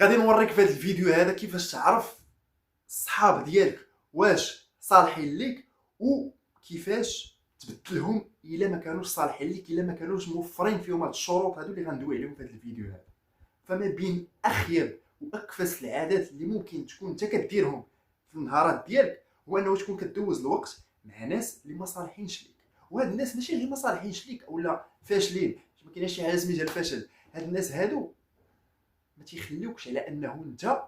غادي نوريك في هذا الفيديو هذا كيفاش تعرف الصحاب ديالك واش صالحين ليك وكيفاش تبدلهم الا ما كانوش صالحين ليك، الا ما كانوش موفرين فيهم هاد الشروط هادو اللي غندوي عليهم في هذا الفيديو هذا. فما بين اخيب واكفس العادات اللي ممكن تكون انت كديرهم في النهارات ديالك هو انه تكون كدوز الوقت مع ناس اللي ما صالحينش ليك. وهاد الناس ماشي غير ما صالحينش ليك اولا فاشلين، ما كايناش شي حاجه سميتها الفشل. هاد الناس هادو ما تيخليوكش على انه انت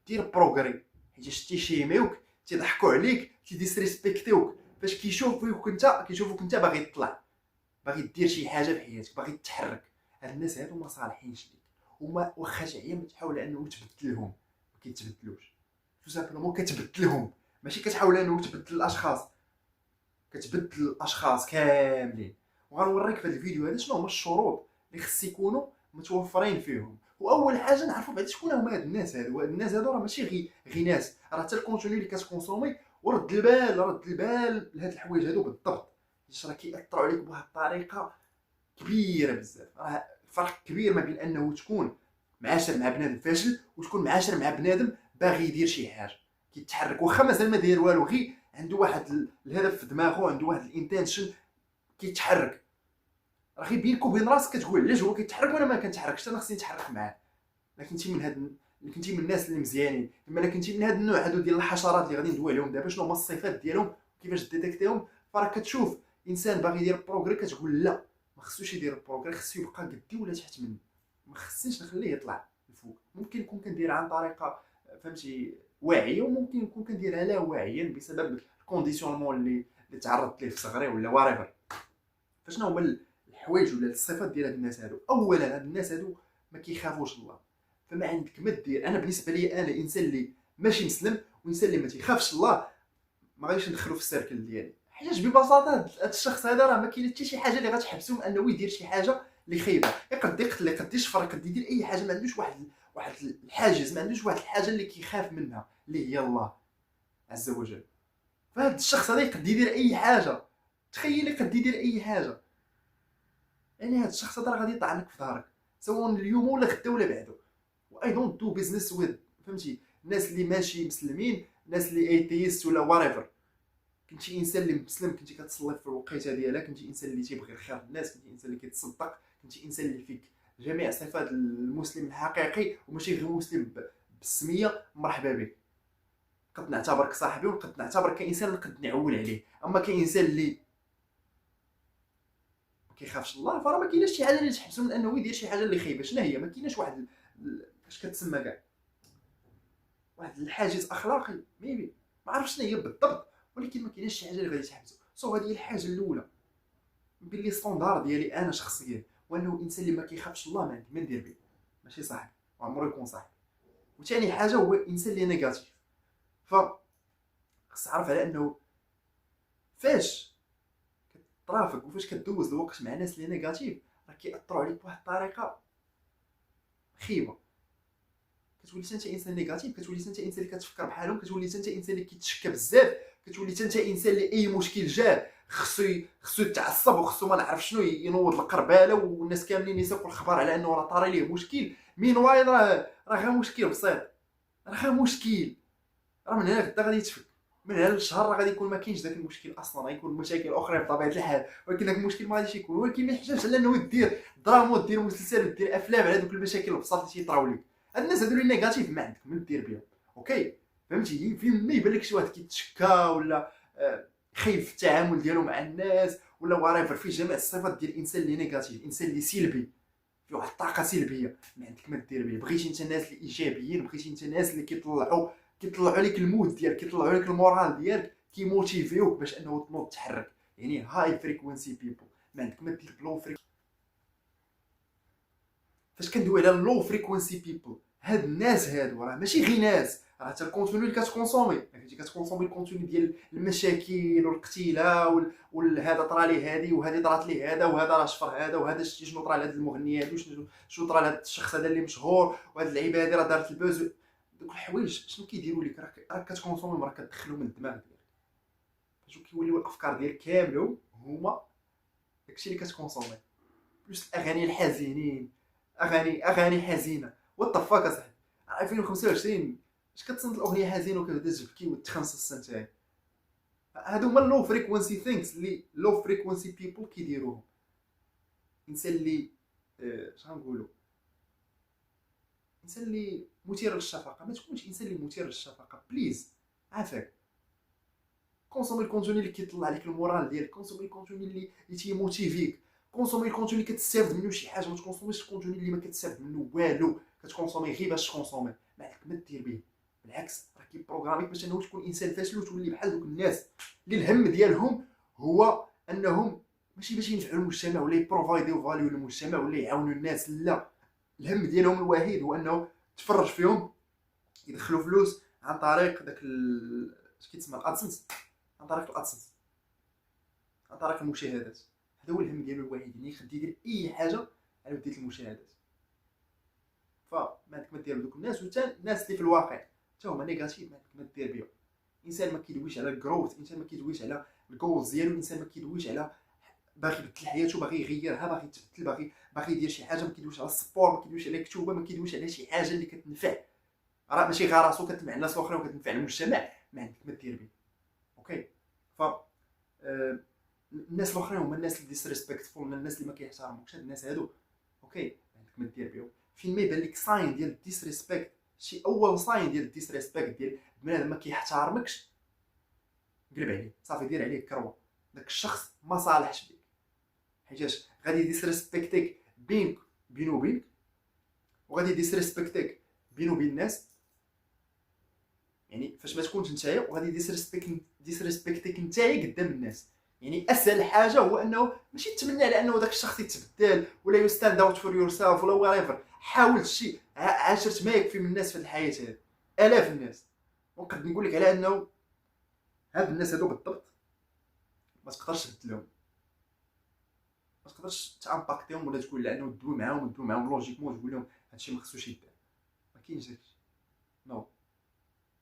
دير بروغري، حيت تيشيميوك، تيضحكوا عليك، تيديسريسبكتيوك. فاش كيشوفوك انت باغي تطلع، باغي دير شي حاجه في حياتك، باغي تتحرك. هاد الناس هادو ما صالحينش ليك، وما واخا تعيا ما تحاول انه تبدلهم، ما كيتبدلوش. تو سامبلومون كتبدلهم، ماشي كتحاول انه تبدل الاشخاص، كتبدل الاشخاص كاملين. وغنوريك في هذا الفيديو هذا شنو هما الشروط اللي خص يكونوا متوفرين فيهم. واول حاجه نعرفوا بعدا شكون هما هاد الناس هادو. هاد الناس هادو راه ماشي غير ناس، راه حتى الكونتوني اللي كتكونسومي ورد البال لهاد الحوايج هادو بالضبط، حيت راه كيأثروا عليك بواحد الطريقه كبيره بزاف. راه فرق كبير ما بين انه تكون معاشر مع بنادم فاشل وتكون معاشر مع بنادم باغي يدير شي حاجه، كيتحرك واخا مازال ما داير والو، غير عنده واحد الهدف في دماغه، عنده واحد الانتنشن كيتحرك. راه غير بينك وبين راسك كتقول علاش هو كيتحرك وانا ما كنتحركش، انا خصني نتحرك معاه. الا كنتي من هاد اللي كنتي من الناس اللي مزيانين، اما الا كنتي من هاد النوع هادو ديال الحشرات اللي غادي ندوي عليهم دابا شنو هما الصفات ديالهم كيفاش ديتيكتيهم، فراه كتشوف انسان باغي يدير بروغري كتقول لا، ما خصوش يدير بروغري، خصو يبقى قدي ولا تحت مني، ما خصنيش نخليه يطلع الفوق. ممكن نكون كنديرها عن طريقه فهمتي واعيه، وممكن نكون كنديرها لا واعيا بسبب الكونديسيونمون اللي تعرضت ليه في صغري ولا واريفر. فشنو هما الحوايج ولا الصفات ديال هاد الناس هادو؟ اولا هاد الناس هادو ما كيخافوش الله. فما عندك ما دير. انا بالنسبه لي انا انسان اللي ماشي مسلم وانسان اللي ما تيخافش الله ما غاديش ندخلو في السيركل ديالي، حيت ببساطه هاد الشخص هذا راه ما كاين حتى شي حاجه اللي غتحبسو من انه يدير شي حاجه اللي خايبه. يقد يقتل، يقد يشفر، يقد يدير اي حاجه، ما عندوش واحد الحاجز، ما عندوش واحد الحاجه اللي كيخاف منها اللي هي الله عز وجل. فهاد الشخص هذا يقد يدير اي حاجه، تخيل يقد يدير اي حاجه. يعني هاد الشخص هذا راه غادي يطعنك في ظهرك سواء اليوم ولا غدا ولا بعدو. واي دونت دو بيزنس ويز فهمتي الناس اللي ماشي مسلمين، الناس اللي ايتيست ولا واريفر. كنتي انسان اللي مسلم، كنتي كتصلي في الوقيته ديالها، كنتي انسان اللي تيبغي الخير للناس، كنتي انسان اللي كيتصدق، كنتي انسان اللي فيك جميع صفات المسلم الحقيقي وماشي غير مسلم بالسميه، مرحبا بك. قد نعتبرك صاحبي وقد نعتبرك كانسان نقد نعول عليه. اما كانسان اللي ما كيخافش الله فراه ما كايناش شي حاجه اللي تحبسو من انه يدير شي حاجه اللي خايبه. شنو هي؟ ما كايناش واحد اش كتسمى كاع واحد الحاجز اخلاقي ميبي، ما عرفتش شنو هي بالضبط، ولكن ما كايناش شي حاجه اللي غادي تحبسو. سو هذه هي الحاجه الاولى باللي ستوندار ديالي انا شخصيا، وانه الانسان اللي ما كيخافش الله ما عندي ما ندير به، ماشي صاحبي وعمرو يكون صاحبي. وثاني حاجه هو الانسان اللي نيجاتيف. ف خص تعرف على انه فاش كترافق وفاش كدوز الوقت مع ناس اللي نيجاتيف راه كيأثروا عليك بواحد الطريقه خيبه. كتولي انت انسان نيجاتيف، كتولي انت انسان اللي كتفكر بحالهم، كتولي انت انسان اللي كيتشكى بزاف، كتولي انت انسان اللي اي مشكل جاه خصو يتعصب وخصو ما نعرف شنو ينوض القرباله والناس كاملين يسوقوا الخبر على انه راه طاري ليه مشكل. مين وايد راه غير مشكل بسيط، راه غير مشكل، راه من هنا غدا غادي يتفك، من هنا للشهر راه غادي يكون ما كاينش داك المشكل اصلا، غيكون مشاكل اخرى بطبيعه الحال، ولكن داك المشكل ما غاديش يكون. ولكن ما يحتاجش على انه دير دراما ودير مسلسل ودير افلام على دوك المشاكل البساط اللي تيطراو لك. هاد الناس هادو اللي نيجاتيف ما عندك من دير بهم، اوكي فهمتي؟ فين ما يبان لك شي واحد كيتشكى ولا خايف في التعامل ديالو مع الناس ولا واريفر، فيه جميع الصفات ديال الانسان اللي نيجاتيف، الانسان اللي سلبي، فيه واحد الطاقه سلبيه، ما عندك ما دير به. بغيتي انت الناس اللي ايجابيين، بغيتي انت الناس اللي كيطلعوا عليك المود ديالك، كيطلعوا عليك المورال ديالك، كيموتيفيوك باش انه تنوض تحرك، يعني هاي فريكوينسي بيبل. ما عندك ما دير بلو فريكوينسي. فاش كندوي على لو فريكوينسي بيبل، هاد الناس هادو راه ماشي غير ناس، راه حتى الكونتوني اللي كتكونسومي، كنتي كتكونسومي الكونتوني ديال المشاكل والقتيله وهذا طرا ليه هادي وهذه طرات ليه هذا وهذا راه شفر هذا وهذا شتي شنو طرا لهاد المغني هادو، شنو طرا لهاد الشخص هذا اللي مشهور، وهاد اللعيبه هادي راه دارت البوز. دوك الحوايج شنو كيديروا لك؟ راك كتكونسومي راه كتدخلوا من الدماغ ديالك، فاش كيوليو الافكار ديالك كاملهم هما داكشي اللي كتكونسومي. بلوس الاغاني الحزينين، اغاني حزينه. وات ذا فاك اصاحبي، 2025 اش كتصنت الاغنيه حزينه وكتبدا تبكي وتخنص نتايا؟ هادو هما لو فريكوانسي ثينكس اللي لو فريكوانسي بيبل كيديروهم. انسان اللي اش غنقولوا، انسان اللي مثير للشفقه، ما تكونش انسان اللي مثير للشفقه بليز. عافاك كونسومي الكونتوني اللي كيطلع لك المورال ديالك، كونسومي الكونتوني اللي تيموتيفيك، كونسومي الكونتوني كتستافد منه شي حاجه. ما تكونسوميش الكونتوني اللي ما كتستافد منه والو، كتكونسومي غير باش تكونسومي، ما عليك ما دير به. بالعكس راه كيبروغراميك باش انه تكون انسان فاشل وتولي بحال دوك الناس اللي الهم ديالهم هو انهم ماشي باش ينفعوا المجتمع ولا يبروفايديو فاليو للمجتمع ولا يعاونوا الناس، لا، الهم ديالهم الوحيد هو انه تفرج فيهم، يدخلوا فلوس عن طريق داك اش كيتسمى الادسنس، عن طريق الادسنس، عن طريق المشاهدات. هذا هو الهم ديالو الوحيد، يعني يخدي يدير اي حاجه على وديت المشاهدات. فما عندك ما دير بدوك الناس، وحتى الناس اللي في الواقع حتى هما نيجاتيف، ما عندك ما دير بهم. انسان ما كيدويش على الجروث، انسان ما كيدويش على الجولز ديالو، انسان ما كيدويش على باغي يبدل حياته، باغي يغيرها، باغي يتبدل، باغي يدير شي حاجه، ما كيدويش على السبور، ما كيدويش على الكتوبه، ما كيدويش على شي حاجه اللي كتنفع، راه ماشي غير راسو، كتنفع الناس الاخرين وكتنفع المجتمع، ما عندك ما دير به. اوكي. ف الناس الاخرين هما الناس اللي ديسريسبكتفول، الناس اللي ما كيحترموكش، هاد الناس هادو اوكي ما عندك ما دير بهم. فين ما يبان لك ساين ديال الديسريسبكت، شي اول ساين ديال الديسريسبكت ديال بنادم ما كيحترمكش، قلب عليه صافي، دير عليه كروه، داك الشخص ما صالحش بك، حيتاش غادي ديسريسبكتيك بينو وبينك، وغادي ديسريسبكتيك بينو وبين الناس، يعني فاش ما تكونش نتايا، وغادي ديسريسبكتيك نتايا قدام الناس. يعني اسهل حاجه هو انه ماشي تتمنى على انه داك الشخص يتبدل ولا يو ستاند اوت فور يور سيلف ولا وات، حاول شي 10 ما يكفي من الناس في الحياه هذه، الاف الناس، ونقد نقول لك على انه هاد الناس هادو بالضبط ما تقدرش تبدلهم، ما تقدرش تامباكتيهم ولا تقول لانه دوي معاهم لوجيكمون تقول لهم هادشي ما خصوش يدار، ما كاينش هادشي. نو،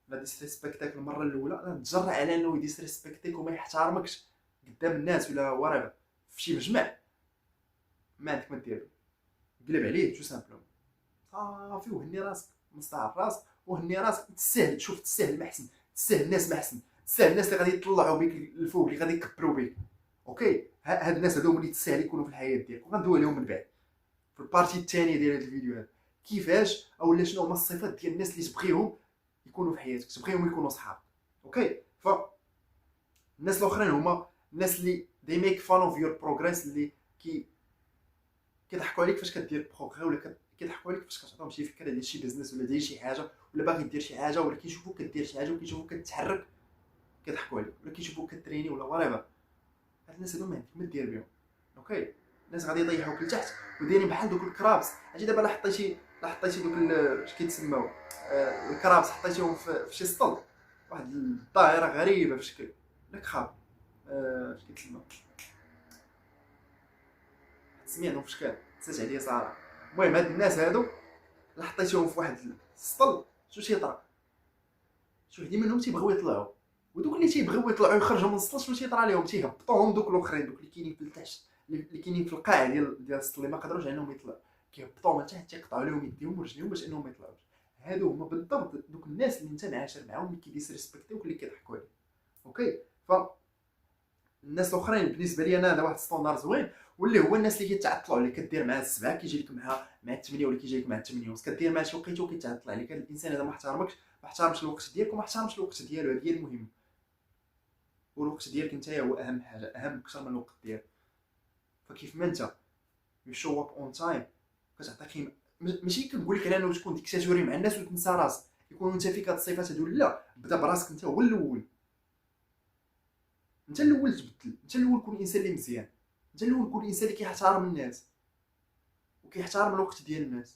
لا ديسريسبكتك المره الاولى، لا تجرأ على انه يديسريسبكتيك وما يحترمكش قدام الناس ولا وريفر في شي مجمع، ما عندك ما دير، قلب عليه تو سامبلوم صافي، وهني راسك مستعر راسك، وهني راسك، تستاهل، شوف تستاهل ما احسن، تستاهل الناس ما احسن، تستاهل الناس اللي غادي يطلعوا بك الفوق، اللي غادي يكبروا بك. اوكي، هاد الناس هادو اللي تستاهل يكونوا في الحياه ديالك، وغندوي عليهم من بعد في البارتي الثانيه ديال هذا الفيديو هذا، كيفاش اولا شنو هما الصفات ديال الناس اللي تبغيهم يكونوا في حياتك، تبغيهم يكونوا صحاب. اوكي. الناس الاخرين هما الناس اللي they make fun of your progress، اللي كيضحكوا عليك فاش كدير بروغري، ولا كيضحكوا عليك فاش كتعطيهم شي فكره ديال شي بيزنس ولا ديال شي حاجه، ولا باغي دير شي حاجه، ولا كيشوفوك كدير شي حاجه وكيشوفوك كتحرك كيضحكوا عليك، ولا كيشوفوك كتريني ولا وريفر. هاد الناس هادو ما عندك ما دير بهم. اوكي، الناس غادي يطيحوك لتحت ودايرين بحال دوك الكرابس. اجي دابا لا حطيتي دوك اش كيتسموا الكرابس، حطيتيهم في شي سطل، واحد الظاهره غريبه في الشكل، الكراب اش كيتسمى، سميتهم في شكل نسيت عليا صراحه. المهم هاد الناس هادو لا حطيتيهم في واحد السطل شنو تيطرا؟ شي وحدين منهم تيبغيو يطلعوا، ودوك اللي تيبغيو يطلعوا يخرجوا من السطل شنو تيطرا لهم؟ تيهبطوهم دوك الاخرين، دوك اللي كاينين في التحت، اللي كاينين في القاع ديال السطل، اللي ما قدروش انهم يطلعوا، كيهبطوهم لتحت، تيقطعوا لهم يديهم ورجليهم باش انهم ما يطلعوش. هادو هما بالضبط دوك الناس اللي انت معاشر معاهم، اللي كيديسريسبكتيوك، اللي كيضحكوا عليك. اوكي. الناس الاخرين بالنسبه لي انا هذا واحد ستوندار زوين، واللي هو الناس اللي كيتعطلوا عليك، كدير معاه السبعه كيجي لك مع الثمانيه، ولا كيجي لك مع الثمانيه ونص، كدير معاه شي وقيته وكيتعطل عليك. هذا الانسان هذا ما احترمكش، ما احترمش الوقت ديالك وما احترمش الوقت ديالو، هذه هي المهم. والوقت ديالك انت هو اهم حاجه، اهم اكثر من الوقت ديالك. فكيف ما انت يو شو اب اون تايم، كتعطي قيمه، ماشي كنقول لك انه تكون ديكتاتوري مع الناس وتنسى راسك، يكون انت فيك هاد الصفات هادو، لا، بدا براسك انت هو الاول، انت الاول تبدل، انت الاول كون انسان اللي مزيان، انت الاول كون انسان اللي كيحترم الناس وكيحترم الوقت ديال الناس.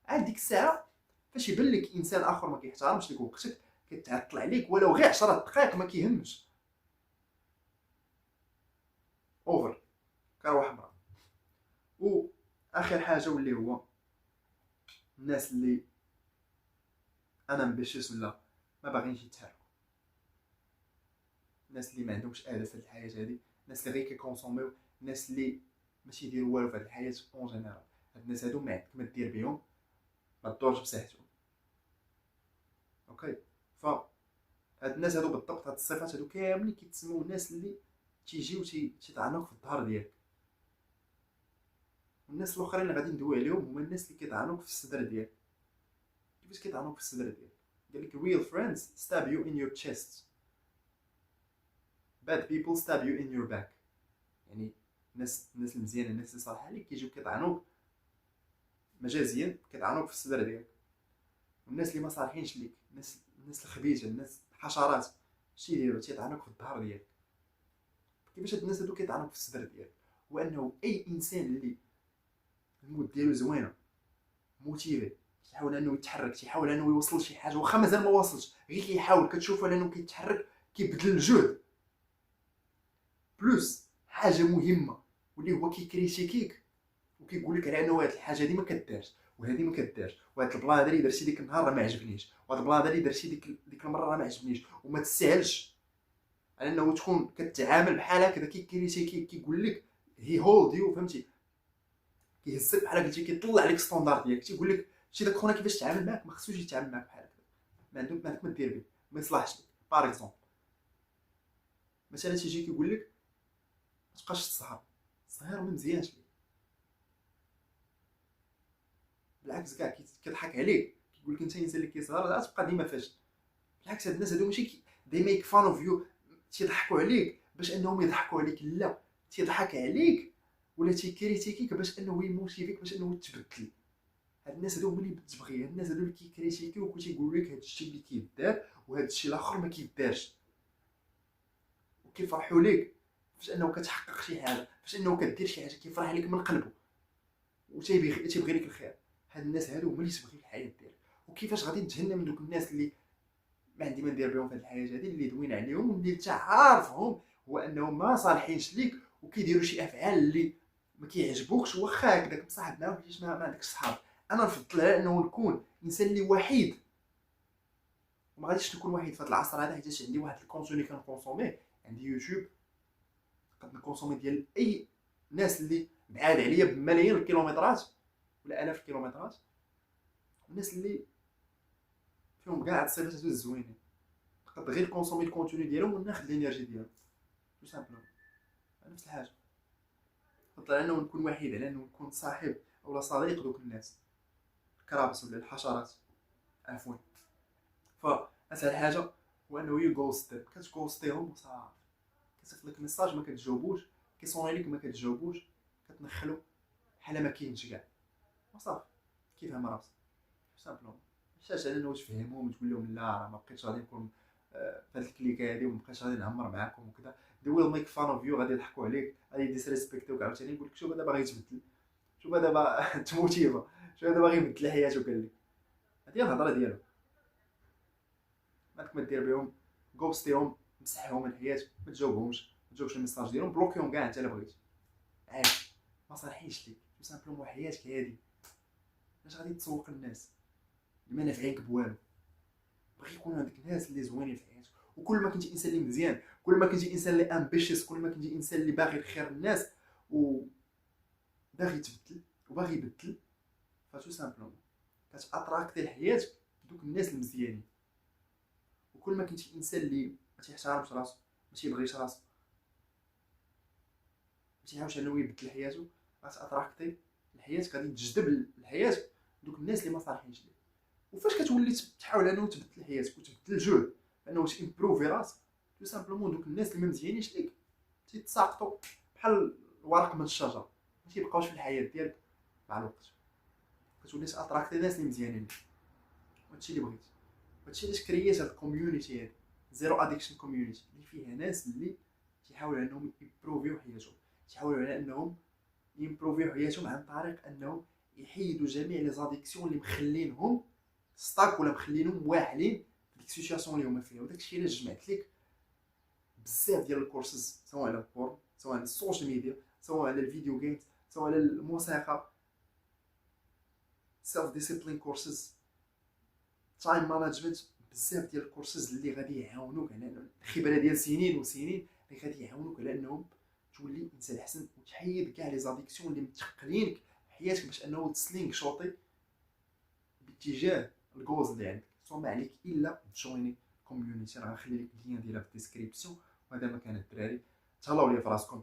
عاد ديك الساعه فاش يبان لك انسان اخر ما كيحترمش لك وقتك، كيتعطل عليك ولو غير 10 دقائق، ما كيهمش، اوفر، كروح برا. واخر حاجه واللي هو الناس اللي انا مبشش ولا ما باغينش يتحركوا، الناس اللي ما عندهمش اهداف في الحياه هذه، الناس اللي غير كيكونسوميو، الناس اللي ماشي يديروا والو في هذه الحياه اون جينيرال. هاد الناس هادو ما عندك ما دير بهم، ما تدورش بصحتهم. فهاد الناس هادو بالضبط، هاد الصفات هادو كاملين كيتسموا الناس اللي تيجيو تيطعنوك في الظهر ديالك. والناس الاخرين اللي غادي ندوي عليهم هما الناس اللي كيطعنوك في الصدر ديالك. كيفاش كيطعنوك في الصدر ديالك؟ قال لك real friends stab you in your chest, bad people stab you in your back. يعني الناس المزيانه، الناس اللي صالحه عليك كيجيو كيطعنوك مجازيا، كيطعنوك في الصدر ديالك. والناس اللي ما صالحينش ليك، الناس الخبيثه، الناس الحشرات، شتي يديروا؟ تيطعنوك في الظهر ديالك. كيفاش هاد الناس هادو كيطعنوك في الصدر ديالك؟ هو انه اي انسان اللي المود ديالو زوينه، موتيفي، كيحاول انه يتحرك، تيحاول انه يوصل لشي حاجه، واخا مازال ما واصلش، غير كيحاول، كتشوفو انه كيتحرك، كيبذل الجهد. بلوس حاجه مهمه، واللي هو كيكريتيكيك وكيقول لك على انه هاد الحاجه هادي ما كدارش، وهادي ما كدارش، وهاد البلان هذا اللي درتي ديك النهار راه ما عجبنيش، وهاد البلان هذا اللي درتي ديك المره راه ما عجبنيش. وما تسهلش على انه تكون كتعامل بحال هكذا، كيكريتيكيك، كيقول لك هي هولد يو، فهمتي؟ كيهزك بحال قلتي، كيطلع عليك ستاندار ديالك، تيقول لك شي داك خونا كيفاش تعامل معاك، ما خصوش يتعامل معاك بحال هكا، ما عندك ما دير به، ما يصلحش لك. باغ اكزومبل مثلا تيجي كيقول لك ما تبقاش تسهر، السهر ما مزيانش ليك، بالعكس كاع كيضحك عليك، كيقول لك انت انسان اللي كيسهر غتبقى ديما فاشل. بالعكس هاد الناس هادو ماشي دي ميك فان اوف يو، تيضحكوا عليك باش انهم يضحكوا عليك، لا، تيضحك عليك ولا تيكريتيكيك باش انه يموتيفيك، باش انه تبدل. هاد الناس هادو هما اللي بتبغي، هاد الناس هادو اللي كيكريتيكيوك وتيقولوا لك هاد الشيء اللي كيدار وهاد الشيء الاخر ما كيدارش، وكيفرحوا ليك فاش انه كتحقق شي حاجه، فاش انه كدير شي حاجه، كيفرح لك من قلبه وتيبغي لك الخير. هاد الناس هادو هما اللي تبغي في الحياه ديالك. وكيفاش غادي نتهنى من دوك الناس اللي ما عندي ما ندير بهم في هاد الحياه هادي، اللي دوينا عليهم واللي انت عارفهم هو انهم ما صالحينش ليك، وكيديروا شي افعال اللي ما كيعجبوكش، واخا هكذاك مصاحب معاهم حيت ما عندكش صحاب. انا نفضل على انه نكون انسان اللي وحيد، وما غاديش نكون وحيد في هذا العصر هذا، حيت عندي واحد الكونسومي كنكونسوميه، عندي يوتيوب، قد نكونسومي ديال اي ناس اللي بعاد عليا بملايين الكيلومترات ولا الاف الكيلومترات، الناس اللي فيهم كاع الصفات هادو الزوينين، نقد غير كونسومي الكونتوني ديالهم وناخذ الانرجي ديالهم، تو سامبلومون. نفس الحاجه، نفضل انه نكون وحيد على انه نكون صاحب اولا صديق دوك الناس الكرابس ولا الحشرات، عفوا. فاسهل حاجه هو انه يغوست، كتغوستيهم وصافي، كتصيفط لك ميساج ما كتجاوبوش، كيصوني لك ما كتجاوبوش، كتنخلو بحال ما كاينش كاع، وصافي كيفهم راسك سامبلومون. ماشي على انه تفهمهم وتقول لهم لا راه ما بقيتش غادي نكون في هاد الكليكه هادي وما بقيتش غادي نعمر معاكم وكذا، دي ويل ميك فان اوف يو، غادي يضحكوا عليك، غادي ديسريسبكتوك عاوتاني، يقول لك شوف هذا باغي يتبدل، شوف هذا تموتيفا، شوف هذا باغي يبدل حياته. قال لك هادي هي الهضره ديالو، ما عندك ما دير بهم، غوستيهم، مسحهم من حياتك، ما تجاوبهمش، ما تجاوبش الميساج ديالهم، بلوكيهم كاع انت الا بغيتي، عادي، ما صالحينش ليك، تو سامبلومون حياتك هادي، علاش غادي تسوق الناس اللي ما نافعينك بوالو؟ بغي يكونوا عندك ناس اللي زوينين في حياتك. وكل ما كنتي انسان اللي مزيان، كل ما كنتي انسان اللي امبيشيس، كل ما كنتي انسان اللي باغي الخير للناس و باغي تبدل وباغي يبدل، فاتو سامبلومون كتاتراكتي لحياتك دوك الناس المزيانين. وكل ما كنتي انسان اللي ما تيحترمش راسو، ما تيبغيش راسو، ما تيحاولش انه يبدل حياته، غاتاتراكتي لحياتك، غادي تجذب لحياتك دوك الناس اللي ما صالحينش ليك. وفاش كتولي تحاول انه تبدل حياتك وتبدل الجهد انه تيمبروفي راسك، تو سامبلومون دوك الناس اللي ما مزيانينش ليك تيتساقطوا بحال الورق من الشجر، ما تيبقاوش في الحياه ديالك مع الوقت، كتولي تاتراكتي الناس اللي مزيانين ليك. وهادشي اللي بغيت، وهادشي علاش كرييت هاد الكوميونيتي هادي، زيرو اديكشن كوميونيتي، اللي فيها ناس اللي تيحاولوا انهم يمبروفيو حياتهم، تيحاولوا على انهم يمبروفيو حياتهم عن طريق انهم يحيدوا جميع لي زاديكسيون اللي مخلينهم ستاك ولا مخلينهم واعلين في ديك السيتوياسيون اللي هما فيها. وداك الشيء علاش جمعت لك بزاف ديال الكورسز، سواء على البورن، سواء على السوشيال ميديا، سواء على الفيديو جيمز، سواء على الموسيقى، سيلف ديسيبلين كورسز، تايم مانجمنت، بزاف ديال الكورسز اللي غادي يعاونوك على الخبره ديال سنين وسنين، اللي غادي يعاونوك على انهم تولي انسان احسن وتحيد كاع لي زاديكسيون اللي متقلينك في حياتك، باش انه تسلينك شوطي باتجاه الجوز اللي عندك. سو ما عليك الا تجويني الكوميونيتي، راه غنخلي لك اللين ديالها في الديسكريبسيون. وهذا ما كان الدراري، تهلاو ليا في راسكم.